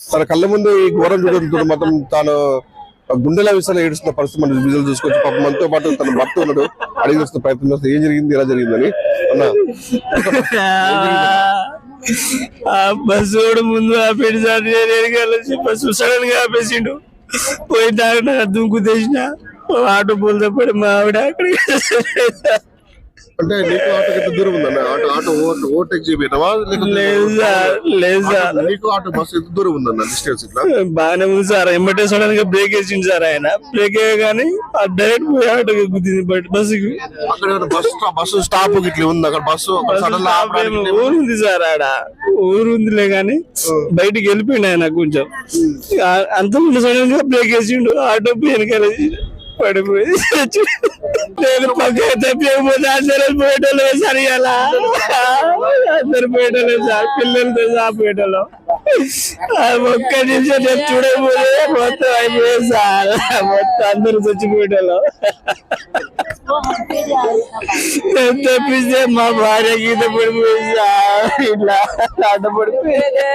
తన కళ్ళ ముందు ఈ ఘోరం చూడడంతో మాత్రం తాను గుండెల విషయాలు ఏడుస్తున్న పరిస్థితి మనం విజువల్ చూసుకోవచ్చు. పాప మనతో పాటు తన భర్త ఉన్నాడు, అడిగి వస్తున్న ప్రయత్నం చేస్తే ఏం జరిగింది, ఎలా జరిగిందని. అన్న బస్సు కూడా ముందు ఆపేడు సార్, బస్సు సడన్ గా ఆపేసిండు. పోయి దాకా దుంకు తెచ్చిన ఆటో పూలు తప్పడు మా ఆవిడ అక్కడికి. అంటే నీకు ఆటోకి ఎంత దూరం ఉందన్న? ఆటో ఓవర్టేక్ చేయబోయినావా? లేదు సార్, లేదు సార్. నీకు ఆటో బస్సు ఎంత దూరం ఉందన్న డిస్టెన్స్? ఇట్లా బాగానే ఉంది సార్. ఎమ్మటే సడన్ గా బ్రేక్ వేసింది సార్. ఆయన బ్రేక్ వేయగానే డైరెక్ట్ పోయి ఆటోకి గుద్దింది బస్సుకి. అక్కడ బస్సు స్టాప్ ఇట్లా ఉంది, అక్కడ బస్సు ఊరు ఉంది సార్, ఆడ ఊరు ఉందిలే గాని బయటికి వెళ్ళిపోయిండు ఆయన కొంచెం. అంత సడన్ గా బ్రేక్ వేసిండు, ఆటో వెనకాల పడిపోయి నేను పక్క తప్పకపోతే అందరూ పోయేటోళ్ళు సార్. ఇలా అందరు పోయేటోళ్ళు సార్, పిల్లలతో సహా పోయేటోళ్ళు. ఒక్క నిమిషం నేను చూడకపోతే మొత్తం అయిపోయాయి సార్, మొత్తం అందరూ చచ్చిపోయేటోళ్ళు. తప్పిస్తే మా భార్య గీత పడిపోయింది సార్, ఇట్లా అడ్డ పడిపోయింది.